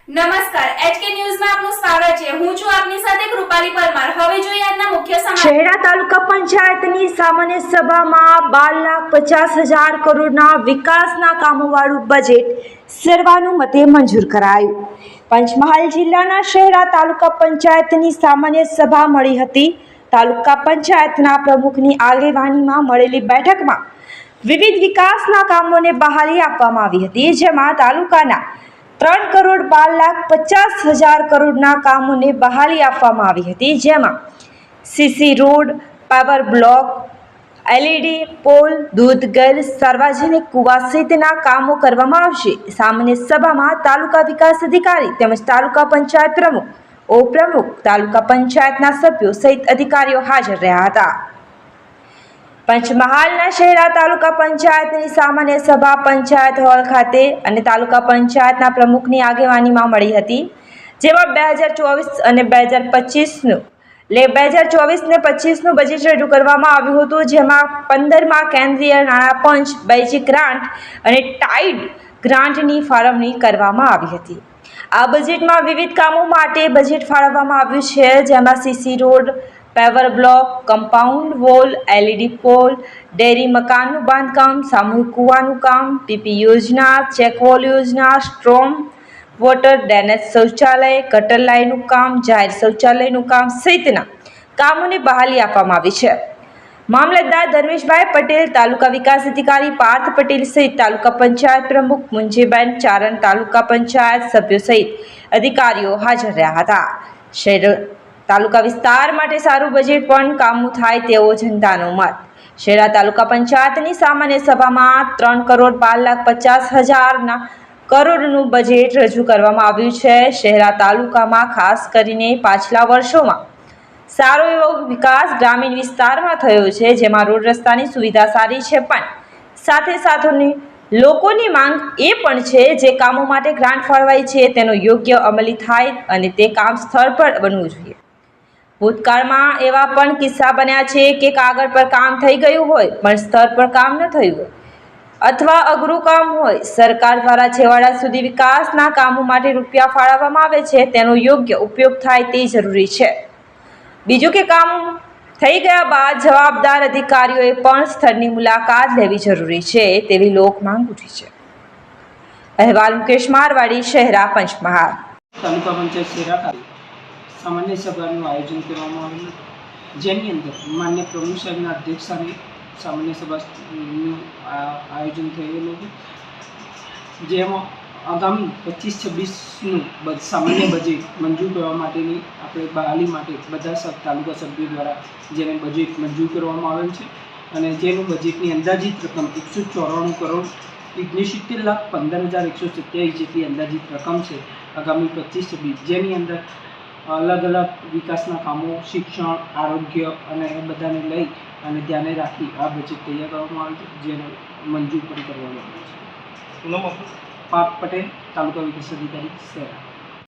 નમસ્કાર એચકે ન્યૂઝમાં આપનું સ્વાગત છે। હું છું આપની સાથે કૃપાલી પરમાર। હવે જોઈએ આજના મુખ્ય સમાચાર। શહેરા તાલુકા પંચાયતની સામાન્ય સભામાં 12,50,000 કરોડના વિકાસના કામોવાળું બજેટ સર્વાનુમતે મંજૂર કરાયું। પંચમહાલ જિલ્લાના શહેરા તાલુકા પંચાયતની સામાન્ય સભા મળી હતી। તાલુકા પંચાયતના પ્રમુખની આગેવાનીમાં મળેલી બેઠકમાં વિવિધ વિકાસના કામોને બહાલી આપવામાં આવી હતી, જેમાં તાલુકાના 3,12,50,000 કરોડના કામોને બહાલી આપવામાં આવી હતી, જેમાં CC road, power block, LED pole, દૂધ ઘર, સાર્વજનિક કુવા સહિતના કામો કરવામાં આવશે। સામાન્ય સભામાં તાલુકા વિકાસ અધિકારી તેમજ તાલુકા પંચાયત પ્રમુખ, ઉપપ્રમુખ, તાલુકા પંચાયતના સભ્યો સહિત અધિકારીઓ હાજર રહ્યા હતા। પંચમહાલના શહેરા તાલુકા પંચાયતની સામાન્ય સભા પંચાયત હોલ ખાતે અને તાલુકા પંચાયતના પ્રમુખની આગેવાનીમાં મળી હતી, જેમાં 2024 અને 2025નું 2024 ને 25નું બજેટ રજૂ કરવામાં આવ્યું હતું, જેમાં 15મા કેન્દ્રીય નાણાં પંચ બેઝિક ગ્રાન્ટ અને ટાઇડ ગ્રાન્ટની ફાળવણી કરવામાં આવી હતી। આ બજેટમાં વિવિધ કામો માટે બજેટ ફાળવવામાં આવ્યું છે, જેમાં CC road, paver block, compound wall, LED pole, dairy મકાનનું બાંધકામ, સામૂહિક કુવાનું કામ, પીપી યોજના, ચેકવોલ યોજના, સ્ટ્રોમ વોટર, ડ્રેનેજ શૌચાલય, ગટર લાઇનનું કામ, જાહેર શૌચાલયનું કામ સહિતના કામોને બહાલી આપવામાં આવી છે। મામલતદાર ધર્મેશભાઈ પટેલ, તાલુકા વિકાસ અધિકારી પાર્થ પટેલ સહિત તાલુકા પંચાયત પ્રમુખ મુંજીબેન ચારણ, તાલુકા પંચાયત સભ્યો સહિત અધિકારીઓ હાજર રહ્યા હતા। શહેર તાલુકા વિસ્તાર માટે સારું બજેટ પણ કામનું થાય તેવો જનતાનો મત। શહેરા તાલુકા પંચાયતની સામાન્ય સભામાં 3,12,50,000 કરોડનું બજેટ રજૂ કરવામાં આવ્યું છે। શહેરા તાલુકામાં ખાસ કરીને પાછલા વર્ષોમાં સારો એવો વિકાસ ગ્રામીણ વિસ્તારમાં થયો છે, જેમાં રોડ રસ્તાની સુવિધા સારી છે, પણ સાથે સાથોની લોકોની માંગ એ પણ છે જે કામો માટે ગ્રાન્ટ ફાળવાઈ છે તેનો યોગ્ય અમલી થાય અને તે કામ સ્થળ પર બનવું જોઈએ। ભૂતકાળમાં એવા પણ કિસ્સા બન્યા છે કે કાગળ પર કામ થઈ ગયું હોય પણ સ્તર પર કામ ન થયું હોય અથવા અઘરું કામ હોય। સરકાર દ્વારા છેવાડા સુધી વિકાસના કામો માટે રૂપિયા ફાળવવામાં આવે છે, તેનો યોગ્ય ઉપયોગ થાય તે જરૂરી છે। બીજું કે કામ થઈ ગયા બાદ જવાબદાર અધિકારીઓએ પણ સ્થળની મુલાકાત લેવી જરૂરી છે તેવી લોક માંગ ઉઠી છે। અહેવાલ મુકેશ મારવાડી, શહેરા, પંચમહાલ। તાલુકા પંચાયત શહેરા ખાતે સામાન્ય સભાનું આયોજન કરવામાં આવેલું, જેની અંદર માન્ય પ્રમુખ સાહેબના અધ્યક્ષસ્થાને સામાન્ય સભાનું આયોજન થયેલું હતું, જેમાં આગામી 25-26નું સામાન્ય બજેટ મંજૂર કરવા માટેની આપણે બહાલી માટે બધા તાલુકા સભ્યો દ્વારા જેને બજેટ મંજૂર કરવામાં આવેલ છે અને જેનું બજેટની અંદાજિત રકમ 194 કરોડ 69,15,127 જેટલી અંદાજિત રકમ છે આગામી 25-26, જેની અંદર અલગ અલગ વિકાસના કામો, શિક્ષણ, આરોગ્ય અને એ બધાને લઈ અને ધ્યાને રાખી આ બજેટ તૈયાર કરવામાં આવે છે, જેને મંજૂર પણ કરવામાં આવે છે। પાર્થ પટેલ, તાલુકા વિકાસ અધિકારી, શહેરા।